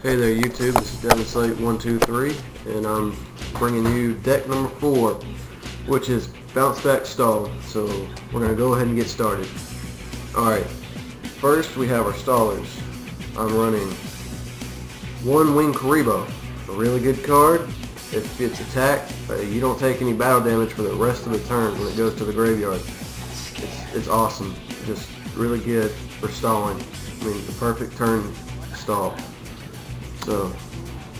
Hey there YouTube, this is DevinSlate123 and I'm bringing you deck number 4, which is Bounce Back Stall. So we're going to go ahead and get started. Alright, first we have our stallers. I'm running one Wing Karibo, a really good card. If it's attacked, you don't take any battle damage for the rest of the turn when it goes to the graveyard. It's awesome, just really good for stalling. I mean, the perfect turn stall. So,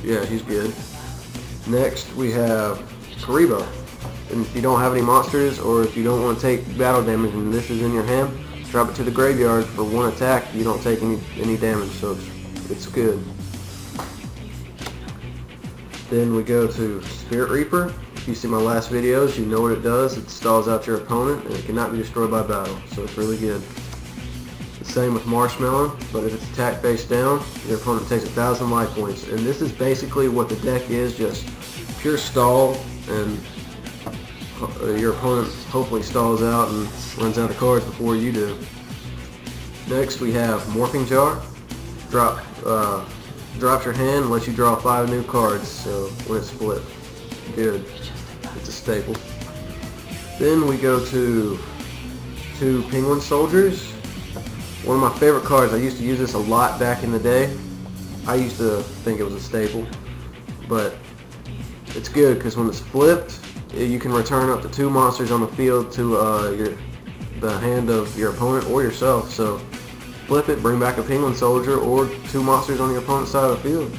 yeah, he's good. Next, we have Karibo. And if you don't have any monsters, or if you don't want to take battle damage and this is in your hand, drop it to the graveyard for one attack. You don't take any damage, so it's good. Then we go to Spirit Reaper. If you see my last videos, you know what it does. It stalls out your opponent, and it cannot be destroyed by battle, so it's really good. Same with Marshmallow, but if it's attacked face down, your opponent takes 1,000 life points. And this is basically what the deck is, just pure stall, and your opponent hopefully stalls out and runs out of cards before you do. Next we have Morphing Jar. Drops your hand and lets you draw 5 new cards, so when it's split. Good. It's a staple. Then we go to 2 Penguin Soldiers. One of my favorite cards. I used to use this a lot back in the day. I used to think it was a staple, but it's good because when it's flipped, you can return up to 2 monsters on the field to the hand of your opponent or yourself. So flip it, bring back a Penguin Soldier or 2 monsters on your opponent's side of the field.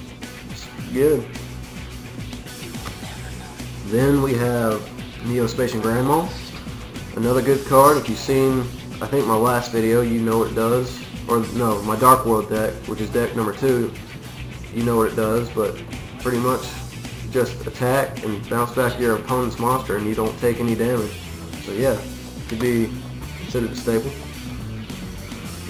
It's good. Then we have Neo-Spacian Grand Mall. Another good card. If you've seen, I think, my last video, you know what it does. Or no, my Dark World deck, which is deck number 2, you know what it does, but pretty much just attack and bounce back your opponent's monster and you don't take any damage. So yeah, it could be considered a staple.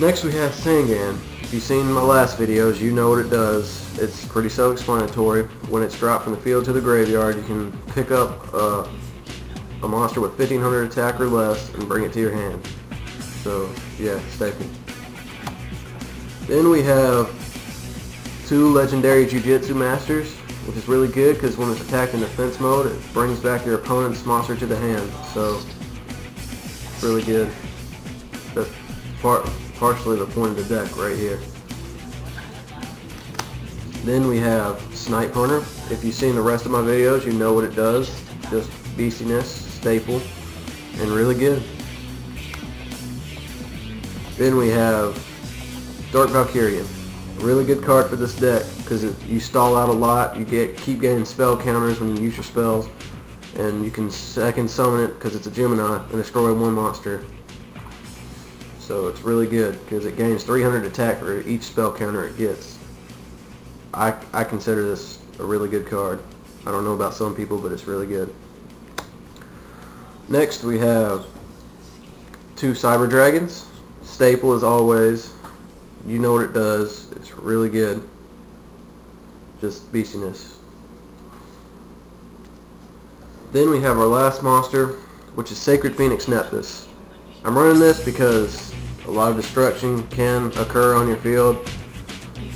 Next we have Sangan. If you've seen my last videos, you know what it does. It's pretty self-explanatory. When it's dropped from the field to the graveyard, you can pick up a monster with 1500 attack or less and bring it to your hand. So yeah, staple. Then we have 2 legendary Jiu-Jitsu Masters, which is really good because when it's attacked in defense mode, it brings back your opponent's monster to the hand. So it's really good. That's partially the point of the deck right here. Then we have Snipe Hunter. If you've seen the rest of my videos, you know what it does. Just beastiness, staple, and really good. Then we have Dark Valkyrian. A really good card for this deck because you stall out a lot. You keep getting spell counters when you use your spells, and you can second summon it because it's a Gemini and destroy 1 monster. So it's really good because it gains 300 attack for each spell counter it gets. I consider this a really good card. I don't know about some people, but it's really good. Next we have 2 Cyber Dragons. Staple as always. You know what it does. It's really good. Just beastiness. Then we have our last monster, which is Sacred Phoenix Nephthys. I'm running this because a lot of destruction can occur on your field,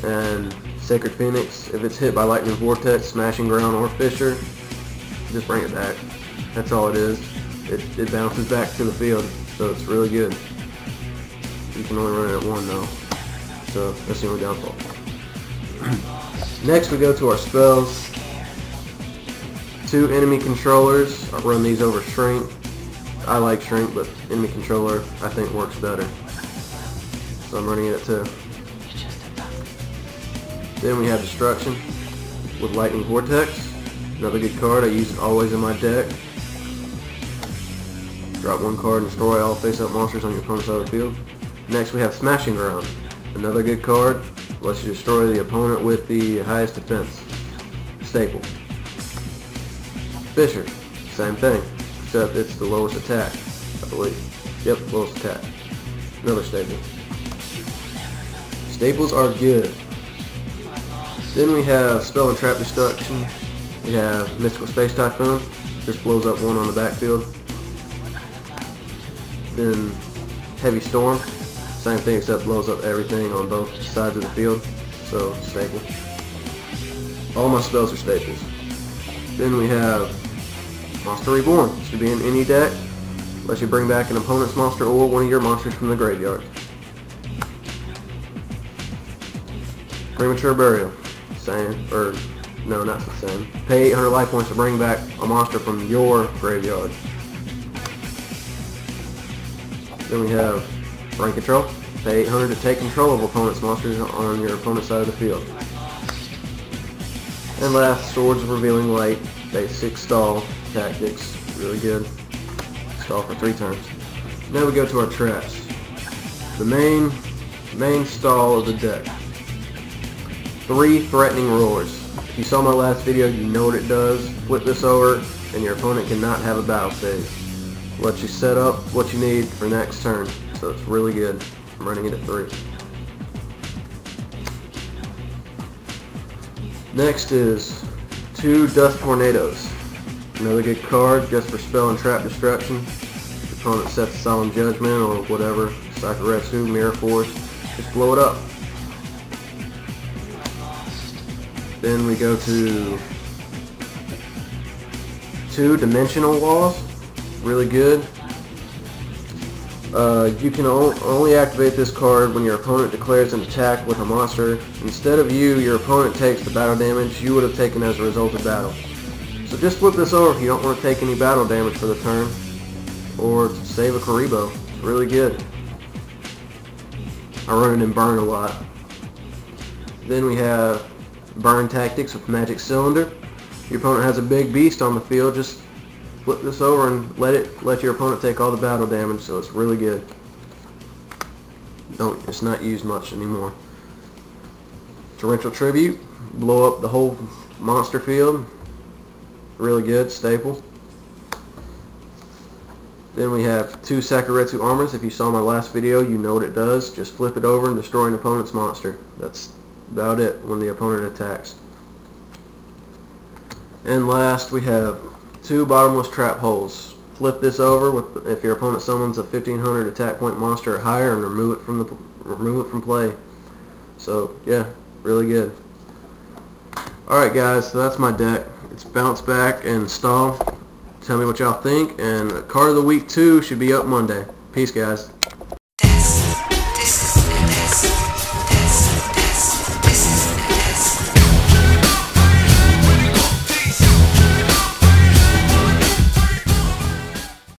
and Sacred Phoenix, if it's hit by Lightning Vortex, Smashing Ground, or Fissure, just bring it back. That's all it is. It bounces back to the field, so it's really good. You can only run it at 1 though, so that's the only downfall. Next we go to our spells. 2 enemy controllers. I run these over Shrink. I like Shrink, but enemy controller I think works better, so I'm running it at 2. Then we have Destruction with Lightning Vortex. Another good card. I use it always in my deck. Drop 1 card and destroy all face-up monsters on your opponent's side of the field. Next we have Smashing Ground. Another good card. Lets you destroy the opponent with the highest defense. Staple. Fissure. Same thing, except it's the lowest attack, I believe. Yep, lowest attack. Another staple. Staples are good. Then we have Spell and Trap Destruction. We have Mystical Space Typhoon. Just blows up 1 on the backfield. Then Heavy Storm. Same thing except blows up everything on both sides of the field. So staple. All my spells are staples. Then we have Monster Reborn. Should be in any deck, unless you bring back an opponent's monster or one of your monsters from the graveyard. Premature Burial. Same, or no, not the same. Pay 800 life points to bring back a monster from your graveyard. Then we have Brain Control. Pay 800 to take control of opponent's monsters on your opponent's side of the field. And last, Swords of Revealing Light. Basic stall tactics. Really good. Stall for 3 turns. Now we go to our traps. The main stall of the deck. 3 Threatening Roars. If you saw my last video, you know what it does. Flip this over, and your opponent cannot have a battle phase. Let you set up what you need for next turn. So it's really good. I'm running it at 3. Next is 2 Dust Tornadoes. Another good card just for spell and trap destruction. Your opponent sets a Solemn Judgment or whatever. Sakuretsu, Mirror Force. Just blow it up. Then we go to 2 Dimensional Walls. Really good. You can only activate this card when your opponent declares an attack with a monster. Instead of you, your opponent takes the battle damage you would have taken as a result of battle. So just flip this over if you don't want to take any battle damage for the turn, or save a Karibo. It's really good. I run it in Burn a lot. Then we have Burn Tactics with Magic Cylinder. Your opponent has a big beast on the field, just flip this over and let your opponent take all the battle damage, so it's really good. It's not used much anymore. Torrential Tribute, blow up the whole monster field. Really good, staple. Then we have 2 Sakuretsu Armors. If you saw my last video, you know what it does. Just flip it over and destroy an opponent's monster. That's about it when the opponent attacks. And last, we have 2 Bottomless Trap Holes. Flip this over if your opponent summons a 1500 attack point monster or higher, and remove it from play. So yeah, really good. Alright guys, so that's my deck. It's Bounce Back and Stall. Tell me what y'all think, and Card of the Week 2 should be up Monday. Peace guys.